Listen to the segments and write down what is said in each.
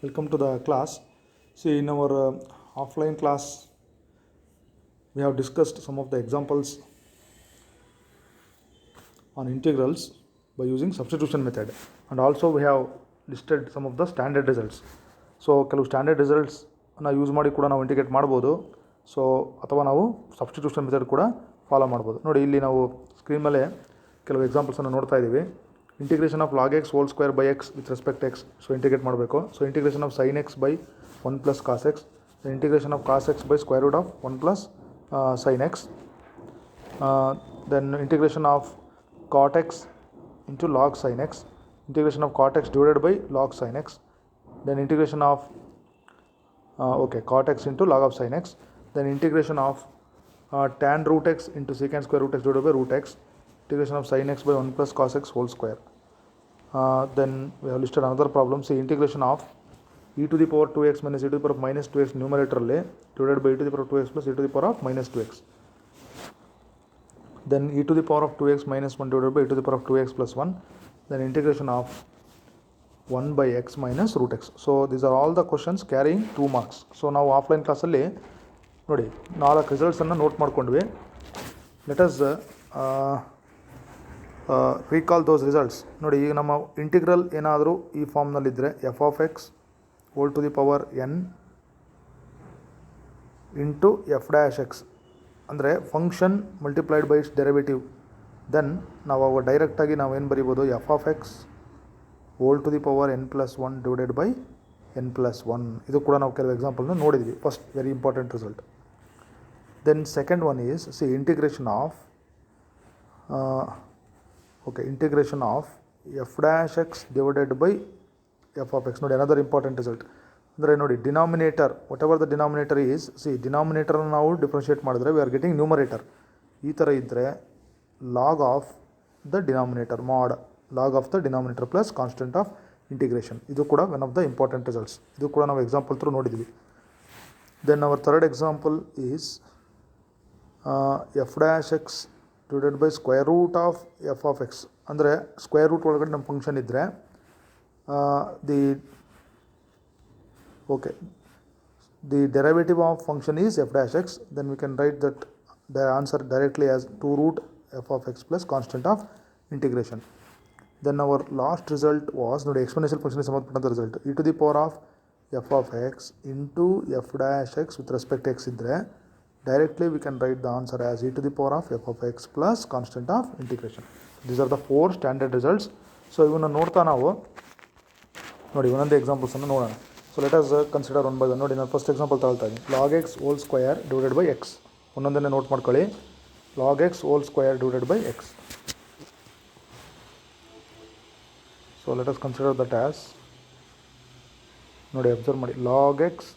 Welcome to the class. See, in our offline class, we have discussed some of the examples on integrals by using substitution method, and also we have listed some of the standard results. So ಕೆಲವು standard ರಿಸಲ್ಟ್ಸ್ನ use ಮಾಡಿ ಕೂಡ ನಾವು integrate ಮಾಡ್ಬೋದು. So ಅಥವಾ ನಾವು substitution method ಕೂಡ follow ಮಾಡ್ಬೋದು. ನೋಡಿ, ಇಲ್ಲಿ ನಾವು ಸ್ಕ್ರೀನ್ ಮೇಲೆ ಕೆಲವು ಎಕ್ಸಾಂಪಲ್ಸನ್ನು ನೋಡ್ತಾ ಇದ್ದೀವಿ. Integration of log x whole square by x with respect x. So integrate ಮಾಡಬೇಕು. So integration of sine x by 1 plus cos x. Integration of cos x by square root of 1 plus sine x. Then integration of cot x into log sin x, integration of cot x divided by log sin x, then integration of cot x into log of sin x, then integration of tan root x into secant square root x divided by root x, integration of sin x by 1 plus cos x whole square. Then we have listed another problem. See, integration of e to the power 2x minus e to the power of minus 2x numerator divided by e to the power of 2x plus e to the power of minus 2x. Then e to the power of 2x minus 1 divided by e to the power of 2x plus 1, then integration of 1 by x minus root x. So these are all the questions carrying 2 marks. So ನಾವು offline ಕ್ಲಾಸಲ್ಲಿ ನೋಡಿ 4 ರಿಸಲ್ಟ್ಸನ್ನು note ಮಾಡ್ಕೊಂಡ್ವಿ. Let us recall those results. ನೋಡಿ, ಈಗ ನಮ್ಮ integral ಏನಾದರೂ ಈ ಫಾರ್ಮ್ನಲ್ಲಿದ್ದರೆ f of x whole to the power n into f dash x ಅಂದರೆ function multiplied by its derivative. Then ನಾವು ಅವಾಗ ಡೈರೆಕ್ಟಾಗಿ ನಾವೇನು ಬರಿಬೋದು, f of x whole to the power n plus 1 divided by n plus 1. ಇದು ಕೂಡ ನಾವು ಕೆಲವು ಎಕ್ಸಾಂಪಲ್ನ ನೋಡಿದ್ವಿ. First very important result. Then second one is integration of f dash X divided by f of x. ನೋಡಿ, another important result. ಅಂದರೆ ನೋಡಿ, denominator whatever the denominator is, ಡಿನಾಮಿನೇಟರ್ನ ನಾವು ಡಿಫ್ರೆನ್ಷಿಯೇಟ್ ಮಾಡಿದ್ರೆ ವಿ ಆರ್ ಗೆಟಿಂಗ್ ನ್ಯೂಮರೇಟರ್. ಈ ಥರ ಇದ್ದರೆ log of the denominator mod log of the denominator plus constant of integration. ಇದು ಕೂಡ one of the important results. ಇದು ಕೂಡ ನಾವು ಎಕ್ಸಾಂಪಲ್ ಥ್ರೂ ನೋಡಿದ್ವಿ. Then our third example is F dash X divided by square root of F of X. ಅಂದರೆ square root ಒಳಗಡೆ ನಮ್ಮ function ಇದ್ದರೆ the derivative of function is f dash x, then we can write that the answer directly as 2 root f of x plus constant of integration. Then our last result was, ನೋಡಿ, exponential function ಗೆ ಸಂಬಂಧಪಟ್ಟಂಥ result e to the power of f of x into f dash x with respect to x ಇದ್ದರೆ directly we can write the answer as e to the power of f of x plus constant of integration. These are the 4 standard results. So ಇವನ್ನ ನೋಡ್ತಾ ನಾವು ನೋಡಿ ಒಂದೊಂದು ಎಕ್ಸಾಂಪಲ್ಸನ್ನು ನೋಡೋಣ. So let us consider one by one. ನೋಡಿ, ನಾನು first example ತಗೊಳ್ತಾ ಇದ್ದೀನಿ. Log x whole square divided by x. ಒಂದೊಂದನ್ನೇ ನೋಟ್ ಮಾಡ್ಕೊಳ್ಳಿ. Log x whole square divided by x. So let us consider that as, ನೋಡಿ ಅಬ್ಸರ್ವ್ ಮಾಡಿ, log x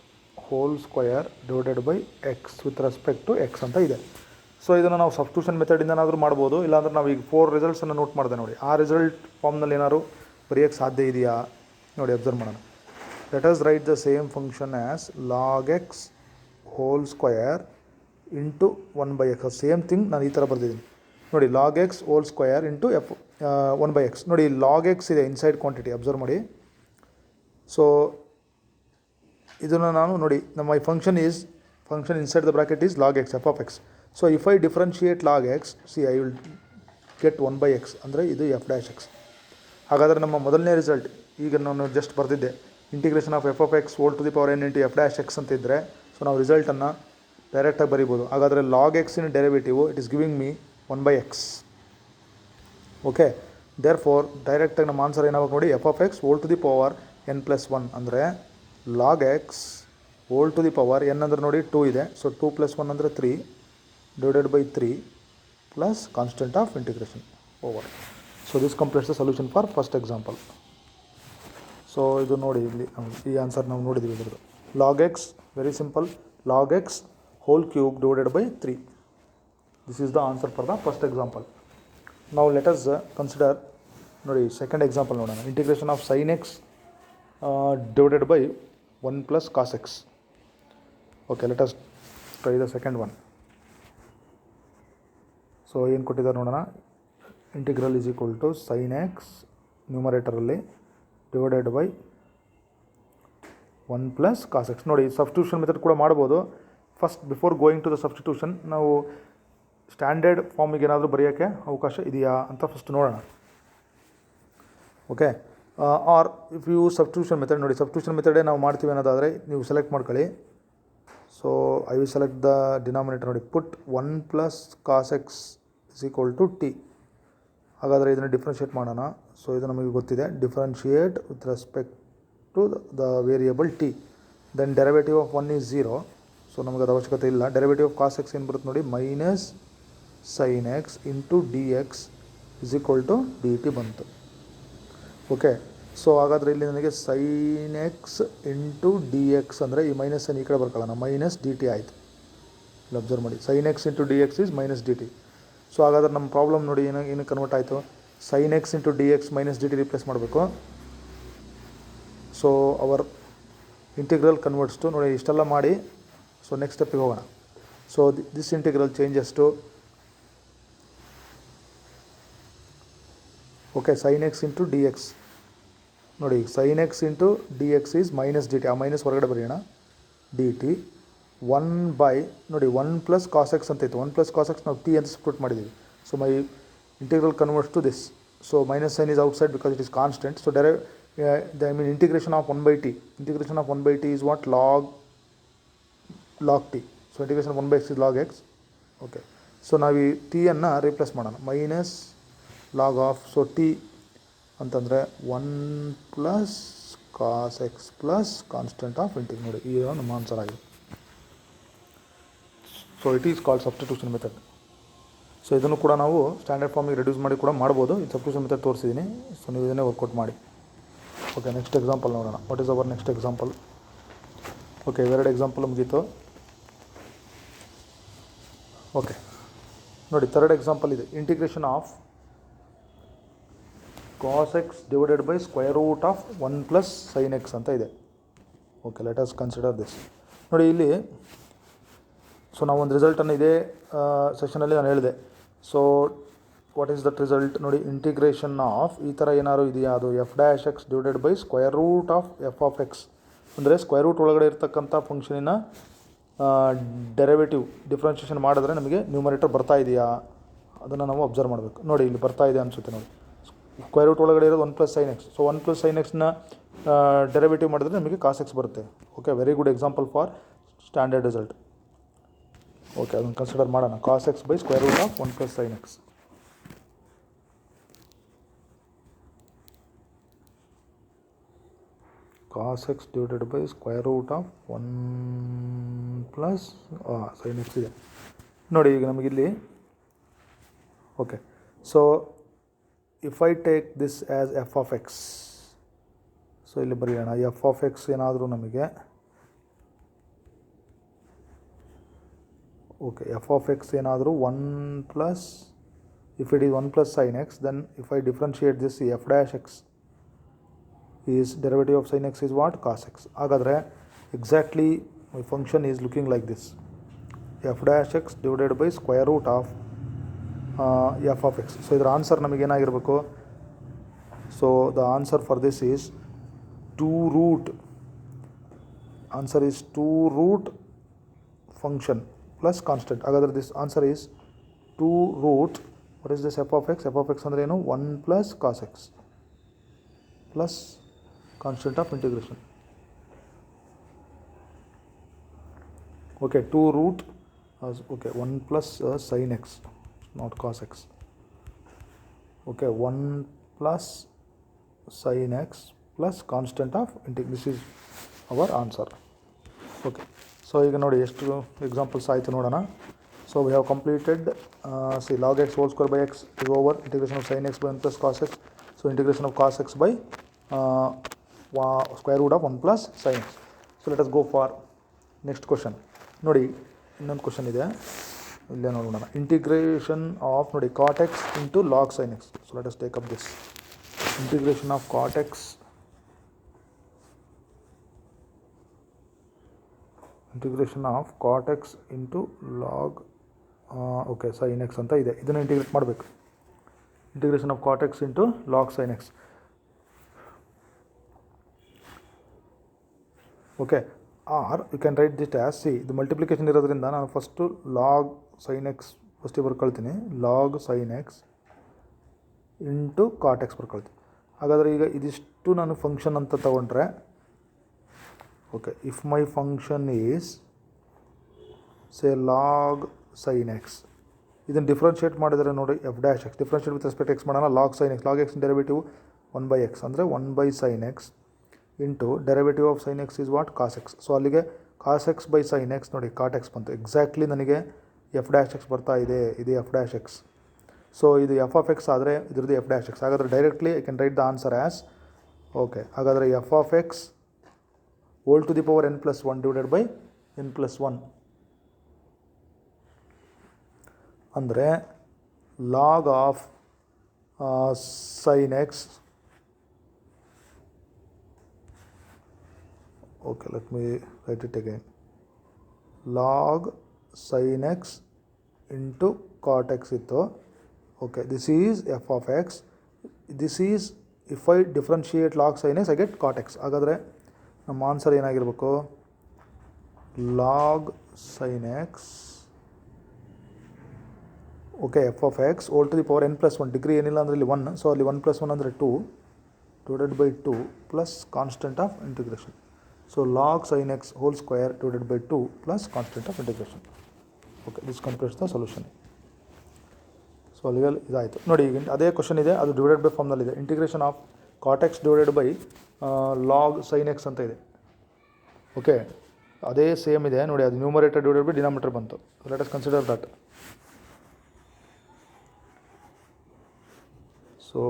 whole square divided by x with respect to x ಅಂತ ಇದೆ. So ಇದನ್ನು ನಾವು substitution ಮೆಥಡಿಂದನಾದರೂ ಮಾಡ್ಬೋದು, ಇಲ್ಲಾಂದ್ರೆ ನಾವು ಈಗ 4 ರಿಸಲ್ಟ್ಸನ್ನು ನೋಟ್ ಮಾಡಿದೆ. ನೋಡಿ, ಆ ರಿಸಲ್ಟ್ ಫಾರ್ಮ್ನಲ್ಲಿ ಏನಾದ್ರು ಬರೆಯೋಕ್ಕೆ ಸಾಧ್ಯ ಇದೆಯಾ? ನೋಡಿ, ಅಬ್ಸರ್ವ್ ಮಾಡೋಣ. Let us write the same function as log x whole square into 1 by x. Same thing ನಾನು ಈ ಥರ ಬರೆದಿದ್ದೀನಿ. ನೋಡಿ, log x whole square into F 1 by X. ನೋಡಿ, ಲಾಗ್ ಎಕ್ಸ್ ಇದೆ ಇನ್ಸೈಡ್ ಕ್ವಾಂಟಿಟಿ, ಅಬ್ಸರ್ವ್ ಮಾಡಿ. ಸೊ ಇದನ್ನು ನಾನು ನೋಡಿ, ನಮ್ಮ ಈ function inside the bracket is log X f of x. So if I differentiate log X, I will get 1 by X, ಅಂದರೆ ಇದು ಎಫ್ ಡ್ಯಾಶ್ ಎಕ್ಸ್. ಹಾಗಾದರೆ ನಮ್ಮ ಮೊದಲನೇ ರಿಸಲ್ಟ್ ಈಗ ನಾನು ಜಸ್ಟ್ ಬರೆದಿದ್ದೆ, integration of F of x whole to the power n into f dash x ಅಂತ ಇದ್ದರೆ, ಸೊ ನಾವು ರಿಸಲ್ಟನ್ನು ಡೈರೆಕ್ಟಾಗಿ ಬರಿಬೋದು. ಹಾಗಾದರೆ ಲಾಗ್ ಎಕ್ಸಿನ derivative it is giving me 1 by x. Okay, therefore ಡೈರೆಕ್ಟಾಗಿ ನಮ್ಮ ಆನ್ಸರ್ ಏನಾಗುತ್ತೆ ನೋಡಿ, f of x whole to the power n plus 1 ಅಂದರೆ log x whole to the power n ಅಂದರೆ ನೋಡಿ 2 ಇದೆ. ಸೊ 2 ಪ್ಲಸ್ 1 ಅಂದರೆ 3 divided by 3 plus constant of integration over. So this completes the solution for first example. So ಇದು ನೋಡಿ, ಇಲ್ಲಿ ಈ answer ನಾವು ನೋಡಿದ್ದೀವಿ. ಇದ್ರದ್ದು log x very simple, log x whole cube divided by 3. This is the answer for the first example. ನಾವು let us consider, ನೋಡಿ second example ನೋಡೋಣ. Integration of sine x divided by 1 plus cos x. Okay, let us try the second one. So ಏನು ಕೊಟ್ಟಿದ್ದಾರೆ ನೋಡೋಣ. Integral is equal to sine x ನ್ಯೂಮರೇಟರಲ್ಲಿ divided by 1 plus cos x. ನೋಡಿ substitution method ಕೂಡ ಮಾಡ್ಬೋದು. First before going to the substitution ನಾವು standard ಫಾರ್ಮಿಗೆ ಏನಾದರೂ ಬರೆಯೋಕ್ಕೆ ಅವಕಾಶ ಇದೆಯಾ ಅಂತ ಫಸ್ಟ್ ನೋಡೋಣ. Okay, or if you substitution method, ನೋಡಿ ಸಬ್ಸ್ಟಿಟ್ಯೂಷನ್ ಮೆಥಡೇ ನಾವು ಮಾಡ್ತೀವಿ ಅನ್ನೋದಾದರೆ ನೀವು ಸೆಲೆಕ್ಟ್ ಮಾಡ್ಕೊಳ್ಳಿ. So I will select the denominator. ನೋಡಿ put 1 plus cos x is equal to t. ಹಾಗಾದರೆ ಇದನ್ನು ಡಿಫ್ರೆನ್ಷಿಯೇಟ್ ಮಾಡೋಣ. ಸೊ ಇದು ನಮಗೆ ಗೊತ್ತಿದೆ, differentiate with respect to the variable t. Then derivative of 1 is 0. So ನಮಗೆ ಅದು ಅವಶ್ಯಕತೆ ಇಲ್ಲ. ಡೆರಿವೇಟಿವ್ ಆಫ್ ಕಾಸ್ ಎಕ್ಸ್ ಏನು ಬರುತ್ತೆ ನೋಡಿ, minus sine x into d x is equal to d t ಬಂತು. ಓಕೆ, ಸೊ ಹಾಗಾದರೆ ಇಲ್ಲಿ ನನಗೆ sine x into d x ಅಂದರೆ ಈ ಮೈನಸ್ ಸೈನ್ ಈ ಕಡೆ ಬರ್ಕೊಳ್ಳೋಣ, ಮೈನಸ್ ಡಿ ಟಿ ಆಯಿತು. ಇಲ್ಲಿ ಅಬ್ಸರ್ವ್ ಮಾಡಿ, sine x into d x is minus d t. So ಹಾಗಾದ್ರೆ ನಮ್ಮ ಪ್ರಾಬ್ಲಮ್ ನೋಡಿ ಏನು ಕನ್ವರ್ಟ್ ಆಯಿತು, sine x into d x minus d t replace ಮಾಡಬೇಕು. So our integral converts to, ನೋಡಿ ಇಷ್ಟೆಲ್ಲ ಮಾಡಿ ಸೊ ನೆಕ್ಸ್ಟ್ ಸ್ಟೆಪ್ಪಿಗೆ ಹೋಗೋಣ. So this integral changes to, okay, sine x into d x. ನೋಡಿ sine x into d x is minus d t, ಆ minus ಹೊರಗಡೆ ಬರೆಯೋಣ, ಡಿ ಟಿ 1 ಬೈ, ನೋಡಿ 1 ಪ್ಲಸ್ ಕಾಸ್ ಎಕ್ಸ್ ಅಂತ ಇತ್ತು, 1 ಪ್ಲಸ್ ಕಾಸ್ ಎಕ್ಸ್ ನಾವು ಟಿ ಅಂತ separate ಮಾಡಿದ್ದೀವಿ. So my integral converts to this. So minus sine is outside because it is constant. So I mean integration of 1 by t. Integration of 1 by t is what, log t. So integration 1 by x is log x. Okay, so ನಾವು ಈ ಟಿಯನ್ನು replace ಮಾಡೋಣ, minus log of, so t ಅಂತಂದರೆ 1 plus cos x plus constant of integration. ನೋಡಿ ಈ ನಮ್ಮ answer ಆಗಿದೆ. So it is called substitution method. So ಇದನ್ನು ಕೂಡ ನಾವು ಸ್ಟ್ಯಾಂಡರ್ಡ್ ಫಾರ್ಮಿಗೆ ರೆಡ್ಯೂಸ್ ಮಾಡಿ ಕೂಡ ಮಾಡ್ಬೋದು. ಈ ಸಬ್ಸ್ಟಿಟ್ಯೂಷನ್ ಮೆಥಡ್ ತೋರಿಸಿದ್ದೀನಿ. ಸೊ ನೀವು ಇದನ್ನೇ ವರ್ಕೌಟ್ ಮಾಡಿ. ಓಕೆ, ನೆಕ್ಸ್ಟ್ ಎಕ್ಸಾಂಪಲ್ ನೋಡೋಣ. What is our next example? Okay, ಇವೆರಡು ಎಕ್ಸಾಂಪಲ್ ಮುಗೀತು. ಓಕೆ, ನೋಡಿ ಥರ್ಡ್ ಎಕ್ಸಾಂಪಲ್ ಇದೆ, integration of cos x divided by square root of 1 plus sine x ಅಂತ ಇದೆ. Okay, let us consider this. ನೋಡಿ ಇಲ್ಲಿ ಸೊ ನಾವು ಒಂದು ರಿಸಲ್ಟನ್ನು ಇದೇ ಸೆಷನಲ್ಲಿ ನಾನು ಹೇಳಿದೆ. So what is that result? ನೋಡಿ ಇಂಟಿಗ್ರೇಷನ್ ಆಫ್ ಈ ಥರ ಏನಾದ್ರು ಇದೆಯಾ, ಅದು f dash X divided by square root of F of X. ಅಂದರೆ ಸ್ಕ್ವೇರ್ ರೂಟ್ ಒಳಗಡೆ ಇರ್ತಕ್ಕಂಥ ಫಂಕ್ಷನಿನ ಡೆರಿವೇಟಿವ್ ಡಿಫ್ರೆನ್ಷಿಯೇಷನ್ ಮಾಡಿದ್ರೆ ನಮಗೆ ನ್ಯೂಮರೇಟರ್ ಬರ್ತಾ ಇದೆಯಾ ಅದನ್ನು ನಾವು ಅಬ್ಸರ್ವ್ ಮಾಡಬೇಕು. ನೋಡಿ ಇಲ್ಲಿ ಬರ್ತಾ ಇದೆ ಅನಿಸುತ್ತೆ. ನೋಡಿ ಸ್ಕ್ವೇರ್ ರೂಟ್ ಒಳಗಡೆ ಇರೋದು 1 plus sine x. So 1 plus sine ಎಕ್ಸ್ನ ಡೆರಿವೇಟಿವ್ ಮಾಡಿದ್ರೆ ನಮಗೆ ಕಾಸ್ ಎಕ್ಸ್ ಬರುತ್ತೆ. Okay, very good example for standard result. Okay, ಅದನ್ನು ಕನ್ಸಿಡರ್ ಮಾಡೋಣ, cos x by square root of 1 plus sine x. Cos x divided by square root of 1 plus sine x ಇದೆ. ನೋಡಿ ಈಗ ನಮಗಿಲ್ಲಿ okay, so if I take this as f of x, so ಇಲ್ಲಿ ಬರೆಯೋಣ, F of x ಏನಾದರೂ ನಮಗೆ okay, f of x ಏನಾದರೂ 1 plus, if it is 1 plus sine x, then if I differentiate this f dash x is derivative of sine x is what, cos x. ಹಾಗಾದರೆ exactly my function is looking like this, f dash X divided by square root of F of x. So ಇದರ answer ನಮಗೇನಾಗಿರಬೇಕು? So the answer for this is 2 root, answer is 2 root function plus constant. ಹಾಗಾದರೆ this answer is 2 root, what is this f of x? F of X ಅಂದರೆ ಏನು? 1 plus cos x plus constant of integration. Okay, 2 root okay 1 plus sine x, not cos x. Okay, 1 plus sin x plus constant of integration. This is our answer. Okay, so ಈಗ ನೋಡಿ ಎಷ್ಟು examples ಆಯಿತು ನೋಡೋಣ. So we have completed C log x whole square by x is over, integration of sin x by 1 plus cos x. So integration of cos x by square root of 1 plus sin x. So let us go for next question. ನೋಡಿ ಇನ್ನೊಂದು question ಇದೆ, ಇಲ್ಲೇ ನೋಡೋಣ. Integration of ನೋಡಿ cot x into log sine x. So let us take up this integration of cot x, integration of cot x into log okay sine x ಅಂತ ಇದೆ. ಇದನ್ನು integrate ಮಾಡಬೇಕು. Integration of cot x into log sine x. Okay, are you can write it as c. ಇದು multiplication ಇರೋದ್ರಿಂದ ನಾನು first log sine x ಫಸ್ಟಿಗೆ ಬರ್ಕೊಳ್ತೀನಿ, log sine x into cot x ಬರ್ಕೊಳ್ತೀನಿ. ಹಾಗಾದರೆ ಈಗ ಇದಿಷ್ಟು ನಾನು ಫಂಕ್ಷನ್ ಅಂತ ತಗೊಂಡ್ರೆ, okay, if my function is say log sine x, ಇದನ್ನು ಡಿಫ್ರೆನ್ಷಿಯೇಟ್ ಮಾಡಿದರೆ ನೋಡಿ f dash x, differentiate with respect x ಮಾಡೋಣ, log sine x, log x derivative 1/x ಅಂದರೆ 1/sin x into derivative of sine x is what, cos x. So ಅಲ್ಲಿಗೆ cos x by sine x ನೋಡಿ cot x ಬಂತು. Exactly ನನಗೆ f dash x ಬರ್ತಾ ಇದೆ, ಇದು f dash x. So ಇದು f of X ಆದರೆ ಇದ್ರದ್ದು ಎಫ್ ಡ್ಯಾಶ್ ಎಕ್ಸ್. ಹಾಗಾದರೆ directly I can write the answer as, okay, ಹಾಗಾದರೆ f of x whole to the power n+1 divided by n+1 ಅಂದರೆ log of sine x, okay let me write it again, log sine x into cot x ಇತ್ತು. Okay, this is f of x, this is if I differentiate log sine x I get cot x. ಹಾಗಾದರೆ ನಮ್ಮ answer ಏನಾಗಿರಬೇಕು, log sine x, okay, f of x whole to the power n+1, degree ಏನಿಲ್ಲ ಅಂದರೆ ಇಲ್ಲಿ 1, so ಅಲ್ಲಿ 1+1 ಅಂದರೆ 2 divided by 2 plus constant of integration. So log sine x whole square divided by 2 plus constant of integration. Okay, this completes the solution. So ಅಲ್ಲಿಗೆ ಇದಾಯಿತು ನೋಡಿ. ಈಗ ಅದೇ ಕ್ವಶನ್ ಇದೆ, ಅದು ಡಿವೈಡೆಡ್ ಬೈ ಫಾರ್ಮ್ನಲ್ಲಿದೆ. Integration of cot x divided by log sine x ಅಂತ ಇದೆ. ಓಕೆ, ಅದೇ ಸೇಮ್ ಇದೆ ನೋಡಿ, ಅದು ನ್ಯೂಮರೇಟರ್ ಡಿವೈಡೆಡ್ ಬೈ ಡಿನಾಮಿನೇಟರ್ ಬಂತು. Let us consider that. So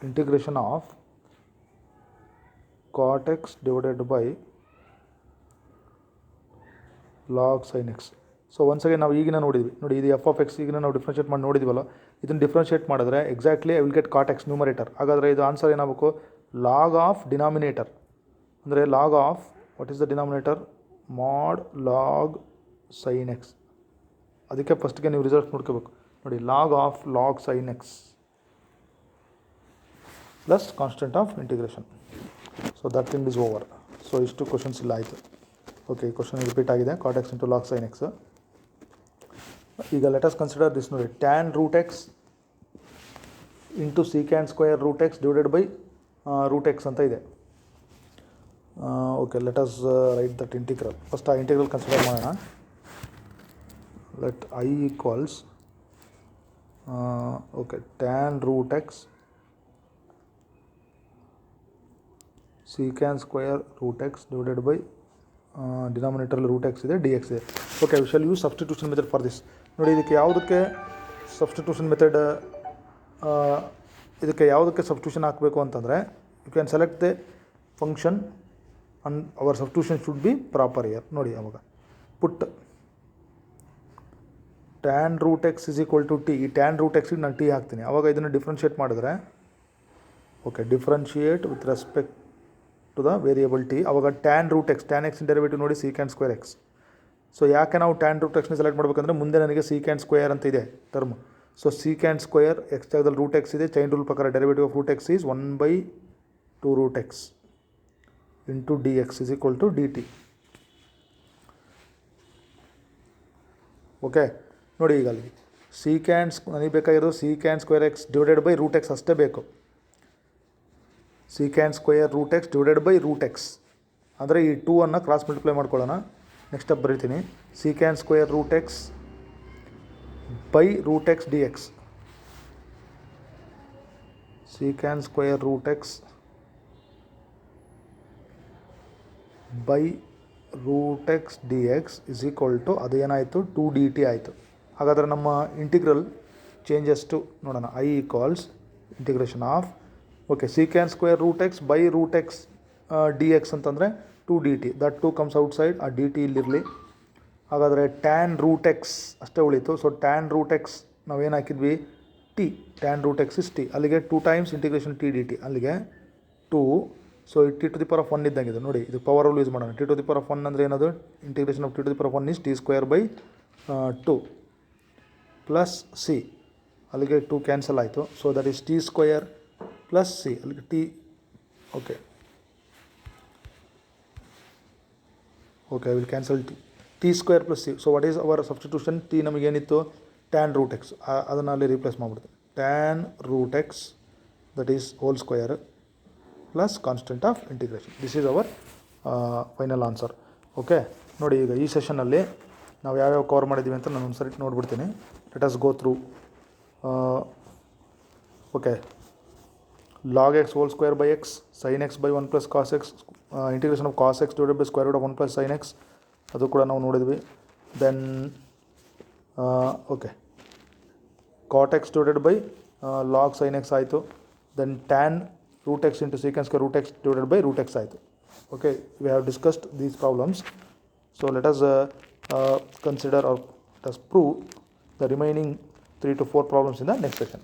integration of cot x divided by log sine x. So once again ನಾವು ಈಗಿನ ನೋಡಿದ್ವಿ ನೋಡಿ, ಇದು ಎಫ್ ಆಫ್ ಎಕ್ಸ್ ಈಗಿನ ನಾವು ಡಿಫ್ರೆನ್ಷಿಯೇಟ್ ಮಾಡಿ ನೋಡಿದ್ವಲ್ಲ, ಇದನ್ನು ಡಿಫ್ರೆನ್ಷಿಯೇಟ್ ಮಾಡಿದ್ರೆ exactly I will get cot x numerator. ಹಾಗಾದರೆ ಇದು ಆನ್ಸರ್ ಏನಾಗಬೇಕು, ಲಾಗ್ ಆಫ್ ಡಿನಾಮಿನೇಟರ್ ಅಂದರೆ log of what is the denominator, mod log sine x. ಅದಕ್ಕೆ ಫಸ್ಟ್ಗೆ ನೀವು ರಿಸಲ್ಟ್ ನೋಡ್ಕೋಬೇಕು ನೋಡಿ, log of log sine x plus constant of integration. So that thing is over. So ಇಷ್ಟು ಕ್ವಶನ್ಸ್ ಇಲ್ಲ ಆಯಿತು. ಓಕೆ, ಈ ಕ್ವಶನ್ ರಿಪೀಟ್ ಆಗಿದೆ, cot x into log sine x. ಈಗ ಲೆಟ್ ಅಸ್ ಕನ್ಸಿಡರ್ ದಿಸ್ ನೋಡಿ, tan root x into secant square root x divided by root x ಅಂತ ಇದೆ. Okay, let us write that integral. First ಆ integral consider ಮಾಡೋಣ. Let I equals okay tan root x secant square root x divided by ಡಿನಾಮಿನೇಟರಲ್ಲಿ root x ಇದೆ, d x ಇದೆ. Okay, we shall use substitution method for this. ನೋಡಿ, ಇದಕ್ಕೆ ಯಾವುದಕ್ಕೆ substitution method, ಇದಕ್ಕೆ ಯಾವುದಕ್ಕೆ ಸಬ್ಸ್ಟಿಟ್ಯೂಷನ್ ಹಾಕಬೇಕು ಅಂತಂದರೆ, you can select the function and our substitution should be proper here. ನೋಡಿ, ಅವಾಗ put tan root x is equal to t. ಈ ಟ್ಯಾನ್ ರೂಟ್ ಎಕ್ಸಿಗೆ ನಾನು ಟಿ ಹಾಕ್ತೀನಿ. ಆವಾಗ ಇದನ್ನು ಡಿಫ್ರೆನ್ಷಿಯೇಟ್ ಮಾಡಿದ್ರೆ, okay, differentiate with respect to the variable t. ಆವಾಗ tan root x, tan x derivative ನೋಡಿ ಸೀಕ್ಯಾಂಡ್ ಸ್ಕ್ವೇರ್ ಎಕ್ಸ್. ಸೊ ಯಾಕೆ ನಾವು ಟ್ಯಾನ್ ರೂಟ್ ಎಕ್ಸ್ನ ಸೆಲೆಕ್ಟ್ ಮಾಡಬೇಕಂದ್ರೆ, ಮುಂದೆ ನನಗೆ ಸೀಕ್ಯಾಂಡ್ ಸ್ಕ್ವೇರ್ ಅಂತ ಇದೆ term. So secant square x ಜಾಗದಲ್ಲಿ ರೂಟ್ ಎಕ್ಸ್ ಇದೆ. ಚೈನ್ ರೂಲ್ ಪ್ರಕಾರ derivative of root x is 1/2 root x into d x is equal to d t. Okay, ನೋಡಿ ಈಗ ಅಲ್ಲಿ ಸೀಕ್ಯಾಂಡ್ ನನಗೆ ಬೇಕಾಗಿರೋದು secant square x divided by root x ಅಷ್ಟೇ ಬೇಕು. Secant square root x divided by root x ಅಂದರೆ ಈ 2 ಅನ್ನು ಕ್ರಾಸ್ ಮಲ್ಟಿಪ್ಲೈ ಮಾಡ್ಕೊಳ್ಳೋಣ. ನೆಕ್ಸ್ಟ್ ಸ್ಟೆಪ್ ಬರೀತೀನಿ, secant square root x by root x d x. Secant square root x by root x d x is equal to ಅದೇನಾಯಿತು 2 d t ಆಯಿತು. ಹಾಗಾದರೆ ನಮ್ಮ integral changes to ನೋಡೋಣ. I equals integration of okay secant square root x by root x d x ಅಂತಂದರೆ 2 d t. That 2 comes outside, ಆ d t ಇಲ್ಲಿರಲಿ. ಹಾಗಾದರೆ tan root x ಅಷ್ಟೇ ಉಳಿತು. ಸೊ ಟ್ಯಾನ್ ರೂಟ್ ಎಕ್ಸ್ ನಾವೇನು ಹಾಕಿದ್ವಿ, t. Tan root x is t. ಅಲ್ಲಿಗೆ 2 times integration t d t, ಅಲ್ಲಿಗೆ 2. So t to the power of 1 ಇದ್ದಂಗೆ ಇದು ನೋಡಿ, ಇದು ಪವರ್ ರೂಲ್ ಯೂಸ್ ಮಾಡೋಣ. T to the power of 1 ಅಂದರೆ ಏನದು, integration of t to the power of 1 is t square by 2 plus c. ಅಲ್ಲಿಗೆ 2 cancel ಆಯಿತು. So that is t square plus c. ಅಲ್ಲಿಗೆ T. Okay, okay I will cancel t square plus c. So what is our substitution? T ನಮಗೇನಿತ್ತು tan root x, ಅದನ್ನು ಅಲ್ಲಿ replace ಮಾಡಿಬಿಡ್ತೀವಿ. Tan root x that is whole square plus constant of integration. This is our final answer. Okay ನೋಡಿ, ಈಗ ಈ ಸೆಷನಲ್ಲಿ ನಾವು ಯಾವ್ಯಾವ cover ಮಾಡಿದ್ದೀವಿ ಅಂತ ನಾನು ಒಂದು ಸರಿ ನೋಡ್ಬಿಡ್ತೀನಿ. Let us go through. Okay, log x whole square by x, sin x by 1 plus cos x, integration of cos x divided by square root of 1 plus sin x, ಅದು ಕೂಡ ನಾವು ನೋಡಿದ್ವಿ. Then okay, cot x divided by log sin x ಆಯಿತು. Then tan root x into secant square root x divided by root x ಆಯಿತು. Okay, we have discussed these problems. So let us consider or let us prove the remaining 3 to 4 problems in the next session.